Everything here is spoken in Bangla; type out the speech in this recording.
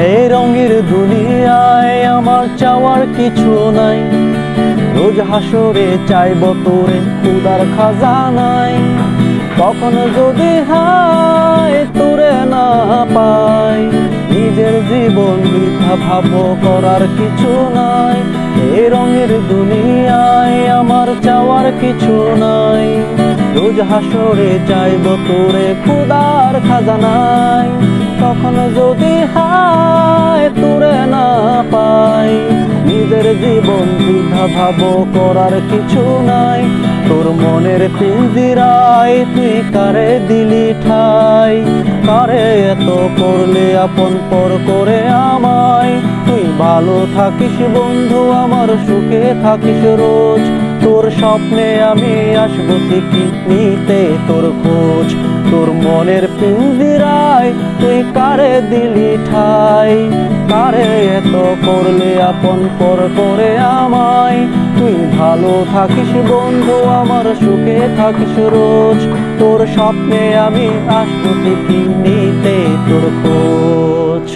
এই রঙের দুনিয়ায় আমার চাওয়ার কিছু নাই, রোজ হাসরে চাইব তোরে খুদার খাজানায়। কখনো যদি হায় তোরে না পাই, নিজের জীবন বৃথা ভাব করার কিছু নাই। এই রঙের দুনিয়ায় আমার চাওয়ার কিছু নাই, রোজ হাসরে চাইব তোরে খুদার খাজানায়। কখনো যদি হায় তোরে না পাই, নিজের জীবন বৃথা ভাব করার কিছু নাই। তোর মনের পিঞ্জিরায় তুই কারে দিলি ঠাই, কারে এত করলে আপন পর করে আমায়। তুই ভালো থাকিস বন্ধু, আমার সুখে থাকিস রোজ। তোর স্বপ্নে আমি আসবো ঠিকই নিতে তোর খোঁজ। তোর মনের পিঞ্জিরায় তুই কারে দিলি ঠাই, কারে এত করলে আপন পর করে আমায়। তুই ভালো থাকিস বন্ধু, আমার সুখে থাকিস রোজ। তোর স্বপ্নে আমি আসবো ঠিকই নিতে তোর খোঁজ।